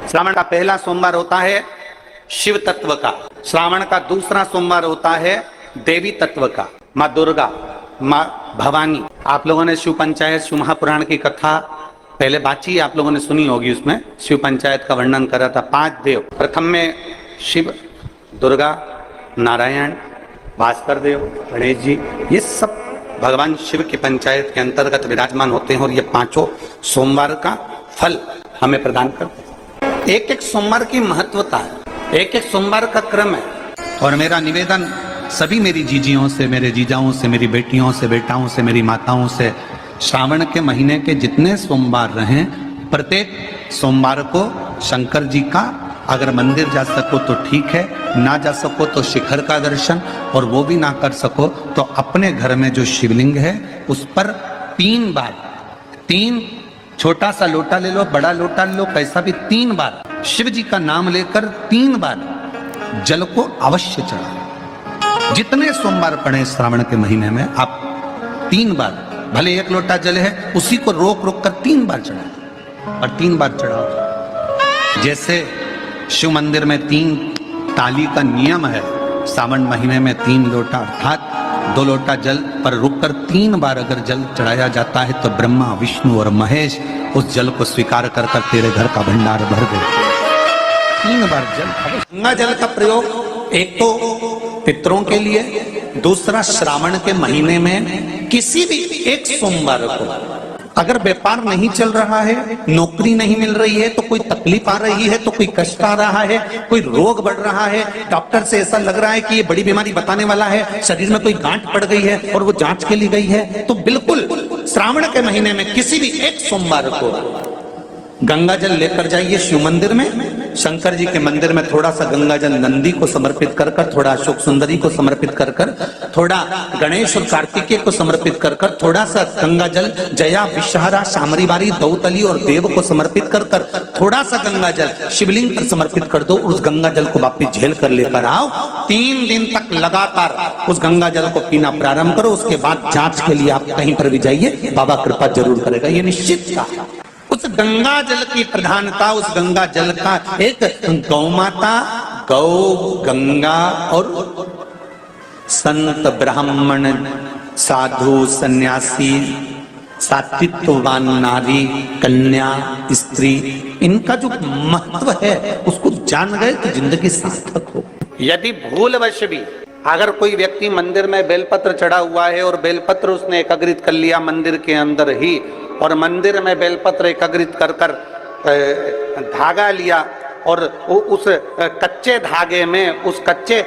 श्रावण का पहला सोमवार होता है शिव तत्व का, श्रावण का दूसरा सोमवार होता है देवी तत्व का, माँ दुर्गा, माँ भवानी। आप लोगों ने शिव पंचायत, शिव महापुराण की कथा पहले बाची आप लोगों ने सुनी होगी, उसमें शिव पंचायत का वर्णन करा था। 5 देव, प्रथम में शिव, दुर्गा, नारायण, भास्कर देव, गणेश जी, ये सब भगवान शिव की पंचायत के अंतर्गत विराजमान होते हैं और ये 5 सोमवार का फल हमें प्रदान करते हैं। एक एक सोमवार की महत्वता है, एक एक सोमवार का क्रम है। और मेरा निवेदन सभी मेरी जीजियों से, मेरे जीजाओं से, मेरी बेटियों से, बेटाओं से, मेरी माताओं से, श्रावण के महीने के जितने सोमवार रहें, प्रत्येक सोमवार को शंकर जी का अगर मंदिर जा सको तो ठीक है, ना जा सको तो शिखर का दर्शन, और वो भी ना कर सको तो अपने घर में जो शिवलिंग है उस पर 3 बार, 3 छोटा सा लोटा ले लो, बड़ा लोटा ले लो, कैसा भी, 3 बार शिव जी का नाम लेकर 3 बार जल को अवश्य चढ़ाओ। जितने सोमवार पड़े श्रावण के महीने में आप 3 बार, भले 1 लोटा जल है उसी को रोक रोक कर 3 बार चढ़ाओ, और 3 बार चढ़ाओ। जैसे शिव मंदिर में 3 ताली का नियम है, सावन महीने में 3 लोटा अर्थात 2 लोटा जल पर रुककर 3 बार अगर जल चढ़ाया जाता है तो ब्रह्मा, विष्णु और महेश उस जल को स्वीकार कर कर तेरे घर का भंडार भर देते हैं। 3 बार जल। गंगा जल का प्रयोग एक तो पितरों के लिए, दूसरा श्रावण के महीने में किसी भी एक सोमवार को अगर व्यापार नहीं चल रहा है, नौकरी नहीं मिल रही है, तो कोई तकलीफ आ रही है, तो कोई कष्ट आ रहा है, कोई रोग बढ़ रहा है, डॉक्टर से ऐसा लग रहा है कि ये बड़ी बीमारी बताने वाला है, शरीर में कोई गांठ पड़ गई है और वो जांच के लिए गई है, तो बिल्कुल श्रावण के महीने में किसी भी एक सोमवार को गंगा जल लेकर जाइए शिव मंदिर में। शंकर जी के मंदिर में थोड़ा सा गंगा जल नंदी को समर्पित कर कर, थोड़ा अशोक सुंदरी को समर्पित कर कर, थोड़ा गणेश और कार्तिकेय को समर्पित कर कर, थोड़ा सा गंगा जल जया, विषहरा, शामरी बारी, दौतली और देव को समर्पित कर कर, थोड़ा सा गंगा जल शिवलिंग पर समर्पित कर दो। उस गंगा जल को वापिस झेल कर लेकर आओ। 3 दिन तक लगातार उस गंगा जल को पीना प्रारंभ करो। उसके बाद जांच के लिए आप कहीं पर भी जाइए, बाबा कृपा जरूर करेगा, ये निश्चित था। उस गंगा जल की प्रधानता, उस गंगा जल का एक गौ माता, गौ, गंगा और संत, ब्राह्मण, साधु, सन्यासी, सात्वित्ववान नारी, कन्या, स्त्री, इनका जो महत्व है उसको जान गए तो जिंदगी सार्थक हो। यदि भूलवश भी अगर कोई व्यक्ति मंदिर में बेलपत्र चढ़ा हुआ है और बेलपत्र उसने एकत्रित कर लिया मंदिर के अंदर ही, और मंदिर में बेलपत्र एकत्रित कर कर धागा लिया और उस कच्चे धागे में, उस कच्चे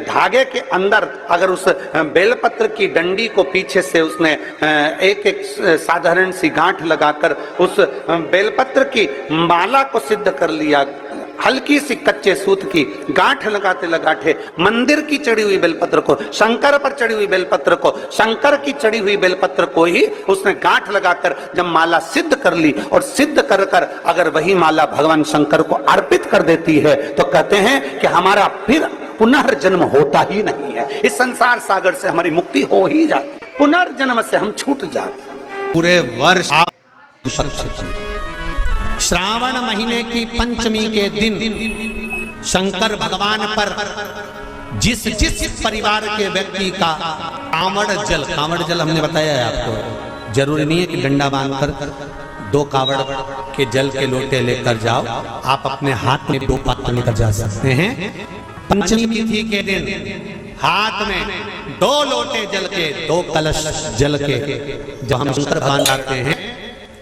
धागे के अंदर अगर उस बेलपत्र की डंडी को पीछे से उसने एक एक साधारण सी गांठ लगाकर उस बेलपत्र की माला को सिद्ध कर लिया, हल्की सी कच्चे सूत की गांठ लगाते लगाते मंदिर की चढ़ी हुई बेलपत्र को, शंकर पर चढ़ी हुई बेलपत्र को, शंकर की चढ़ी हुई बेलपत्र को ही उसने गांठ लगाकर जब माला सिद्ध कर ली, और सिद्ध कर कर अगर वही माला भगवान शंकर को अर्पित कर देती है तो कहते हैं कि हमारा फिर पुनर्जन्म होता ही नहीं है। इस संसार सागर से हमारी मुक्ति हो ही जाती, पुनर्जन्म से हम छूट जाते। पूरे वर्ष श्रावण महीने की पंचमी के दिन शंकर भगवान पर जिस जिस परिवार के व्यक्ति का कांवड़ जल हमने बताया है आपको, जरूरी नहीं है कि डंडा बांधकर 2 कांवड़ के जल के लोटे लेकर जाओ, आप अपने हाथ में 2 पात्र लेकर जा सकते हैं। पंचमी तिथि के दिन हाथ में 2 लोटे जल के, 2 कलश जल के जो हम शंकर भगवान लाते हैं,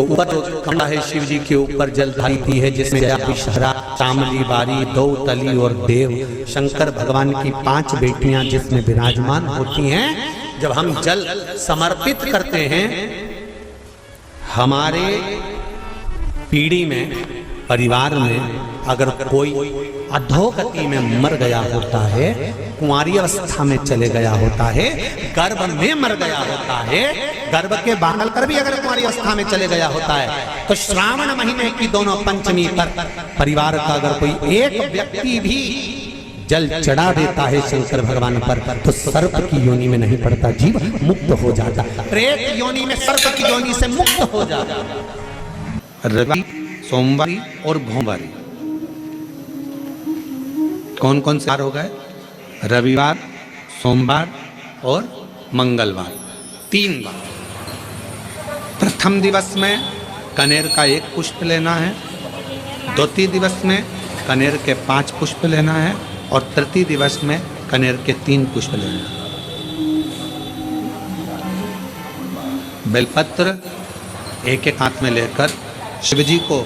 ऊपर जो खंडा है शिव जी के ऊपर जल धारी है, जिसमें विषहरा, शामली बारी, दौतली और देव, शंकर भगवान की 5 बेटियां जिसमें विराजमान होती हैं। जब हम जल समर्पित करते हैं, हमारे पीढ़ी में, परिवार में अगर कोई अधोगति में मर गया होता है, कुंवारी अवस्था में चले गया होता है, गर्भ में मर गया होता है, गर्भ के बांधल कर भी अगर कुंवारी अवस्था में चले गया होता है, तो श्रावण महीने की दोनों पंचमी पर परिवार का अगर कोई एक व्यक्ति भी जल चढ़ा देता है शंकर भगवान पर, तो सर्प की योनि में नहीं पड़ता, जीव मुक्त हो जाता, प्रेत योनि में, सर्प की योनि से मुक्त हो जाता। रवि, सोमवारी और भोमवारी कौन कौन से वार हो गए? रविवार, सोमवार और मंगलवार, 3 बार। प्रथम दिवस में कनेर का 1 पुष्प लेना है, द्वितीय दिवस में कनेर के 5 पुष्प लेना है और तृतीय दिवस में कनेर के 3 पुष्प लेना है। बेलपत्र एक एक हाथ में लेकर शिव जी को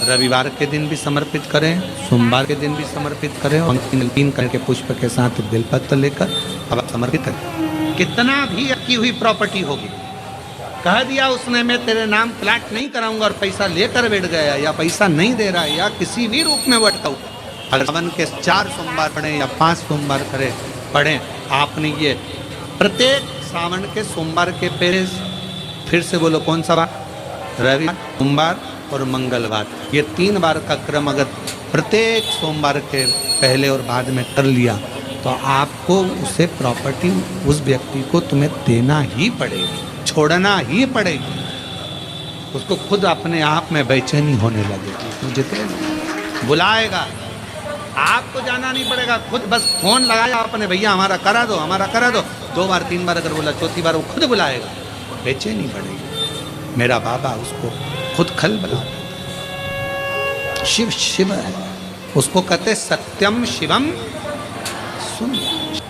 रविवार के दिन भी समर्पित करें, सोमवार के दिन भी समर्पित करें और 3 कनेर के पुष्प के साथ बेलपत्र लेकर अब समर्पित करें। कितना भी आपकी हुई प्रॉपर्टी होगी, कह दिया उसने मैं तेरे नाम प्लाट नहीं कराऊंगा और पैसा लेकर बैठ गया या पैसा नहीं दे रहा है या किसी भी रूप में भटका, अगर सावन के 4 सोमवार पढ़े या 5 सोमवार करे पढ़े, आपने ये प्रत्येक सावन के सोमवार के पहले, फिर से बोलो कौन सा बार? रविवार, सोमवार और मंगलवार, ये 3 बार का क्रम अगर प्रत्येक सोमवार के पहले और बाद में कर लिया तो आपको उसे प्रॉपर्टी उस व्यक्ति को तुम्हें देना ही पड़ेगी, छोड़ना ही पड़ेगी। उसको खुद अपने आप में बेचैनी होने लगेगी, मुझे बुलाएगा, आपको जाना नहीं पड़ेगा, खुद बस फोन लगाया आपने, भैया हमारा करा दो, हमारा करा दो। 2 बार 3 बार अगर बोला, चौथी बार वो खुद बुलाएगा, बेचैनी पड़ेगी। मेरा बाबा उसको खुद खल बुला, शिव शिव है, उसको कहते सत्यम शिवम सुंदर।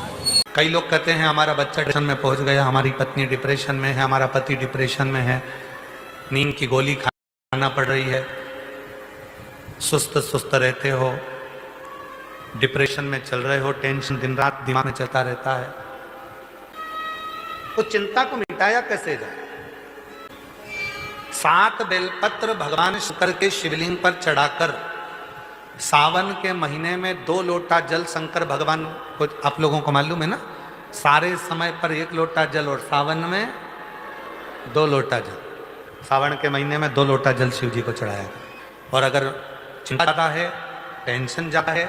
कई लोग कहते हैं हमारा बच्चा डिप्रेशन में पहुंच गया, हमारी पत्नी डिप्रेशन में है, हमारा पति डिप्रेशन में है, नींद की गोली खाना पड़ रही है, सुस्त सुस्त रहते हो, डिप्रेशन में चल रहे हो, टेंशन दिन रात दिमाग में चलता रहता है, तो चिंता को मिटाया कैसे जाए? 7 बेलपत्र भगवान शंकर के शिवलिंग पर चढ़ाकर सावन के महीने में 2 लोटा जल शंकर भगवान को, आप लोगों को मालूम है ना, सारे समय पर 1 लोटा जल और सावन में 2 लोटा जल, सावन के महीने में 2 लोटा जल शिव जी को चढ़ाया। और अगर चिंता ज़्यादा है, टेंशन ज़्यादा है,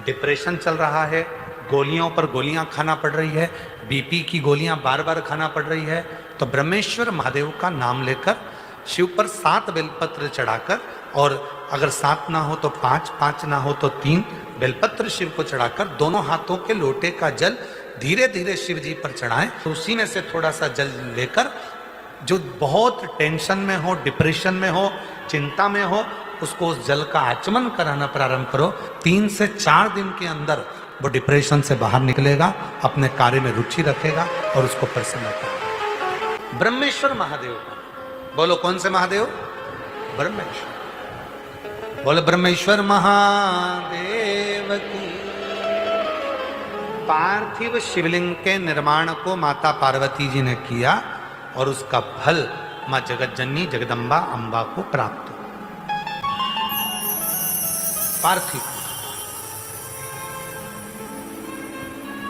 डिप्रेशन चल रहा है, गोलियों पर गोलियां खाना पड़ रही है, बीपी की गोलियां बार बार खाना पड़ रही है, तो ब्रह्मेश्वर महादेव का नाम लेकर शिव पर 7 बेलपत्र चढ़ाकर, और अगर 7 ना हो तो 5, 5 ना हो तो 3 बेलपत्र शिव को चढ़ाकर दोनों हाथों के लोटे का जल धीरे धीरे शिव जी पर चढ़ाएं। तो उसी में से थोड़ा सा जल लेकर जो बहुत टेंशन में हो, डिप्रेशन में हो, चिंता में हो, उसको उस जल का आचमन कराना प्रारंभ करो। 3 से 4 दिन के अंदर वो डिप्रेशन से बाहर निकलेगा, अपने कार्य में रुचि रखेगा और उसको प्रसन्न करेगा। ब्रह्मेश्वर महादेव, बोलो कौन से महादेव? ब्रह्मेश्वर। बोलो ब्रह्मेश्वर महादेव की। पार्थिव शिवलिंग के निर्माण को माता पार्वती जी ने किया और उसका फल मां जगत जननी जगदम्बा अम्बा को प्राप्त हुआ।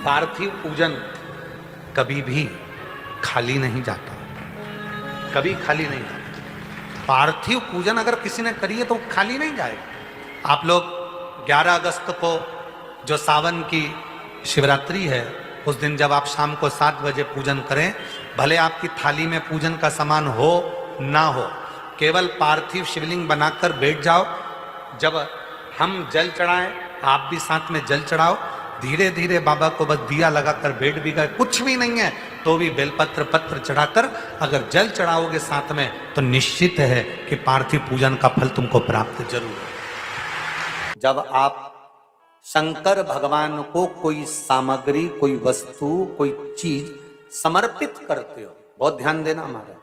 पार्थिव पूजन कभी भी खाली नहीं जाता, कभी खाली नहीं जाता। पार्थिव पूजन अगर किसी ने करी है तो खाली नहीं जाएगा। आप लोग 11 अगस्त को जो सावन की शिवरात्रि है, उस दिन जब आप शाम को 7 बजे पूजन करें, भले आपकी थाली में पूजन का सामान हो ना हो, केवल पार्थिव शिवलिंग बनाकर बैठ जाओ। जब हम जल चढ़ाएं, आप भी साथ में जल चढ़ाओ। धीरे धीरे बाबा को बस दिया लगाकर बैठ भी गए, कुछ भी नहीं है तो भी बेलपत्र पत्र चढ़ाकर अगर जल चढ़ाओगे साथ में, तो निश्चित है कि पार्थिव पूजन का फल तुमको प्राप्त जरूर है। जब आप शंकर भगवान को कोई सामग्री, कोई वस्तु, कोई चीज समर्पित करते हो, बहुत ध्यान देना महाराज,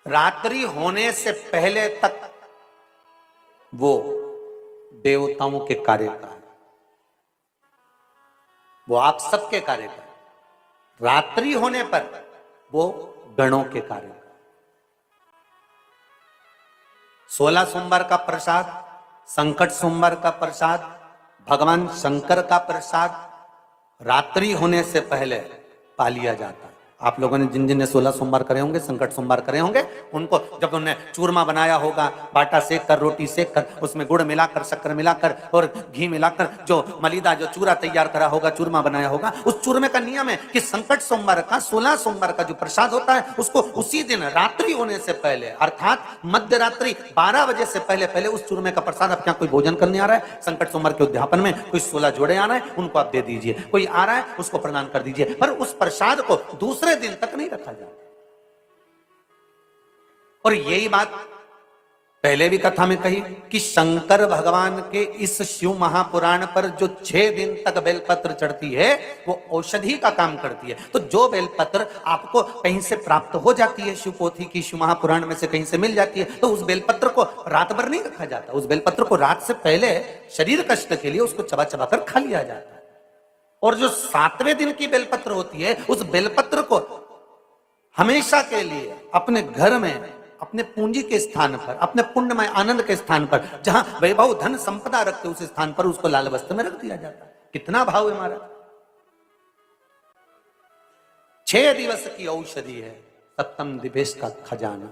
रात्रि होने से पहले तक वो देवताओं के कार्य का है, वो आप सबके कार्य का है। रात्रि होने पर वो गणों के कार्य का। 16 सोमवार का प्रसाद, संकट सोमवार का प्रसाद, भगवान शंकर का प्रसाद रात्रि होने से पहले पा लिया जाता है। आप लोगों ने जिन जिन ने 16 सोमवार करे होंगे, संकट सोमवार करे होंगे, उनको जब उन्होंने चूरमा बनाया होगा, बाटा सेक कर, रोटी सेक कर, उसमें गुड़ मिलाकर, शक्कर मिलाकर और घी मिलाकर जो मलीदा जो चूरा तैयार करा होगा, चूरमा बनाया होगा, उस चूरमे का नियम है कि संकट सोमवार का 16 सोमवार का जो प्रसाद होता है उसको उसी दिन रात्रि होने से पहले अर्थात मध्य रात्रि 12 बजे से पहले पहले उस चूरमे का प्रसाद, अब क्या कोई भोजन करने आ रहा है संकट सोमवार के उद्यापन में, कोई 16 जोड़े आ रहे हैं उनको आप दे दीजिए, कोई आ रहा है उसको प्रदान कर दीजिए, पर उस प्रसाद को दूसरे दिन तक नहीं रखा जाता। और यही बात पहले भी कथा में कही कि शंकर भगवान के इस शिव महापुराण पर जो 6 दिन तक बेलपत्र चढ़ती है वो औषधि का काम करती है। तो जो बेलपत्र आपको कहीं से प्राप्त हो जाती है, शिव पोथी की, शिव महापुराण में से कहीं से मिल जाती है, तो उस बेलपत्र को रात भर नहीं रखा जाता, उस बेलपत्र को रात से पहले शरीर कष्ट के लिए उसको चबा चबा कर खा लिया जाता है। और जो 7वें दिन की बेलपत्र होती है उस बेलपत्र को हमेशा के लिए अपने घर में, अपने पूंजी के स्थान पर, अपने पुण्यमय आनंद के स्थान पर, जहां वैभव धन संपदा रखते उस स्थान पर उसको लाल वस्त्र में रख दिया जाता है। कितना भाव है महाराज। 6 दिवस की औषधि है, सप्तम दिवेश का खजाना।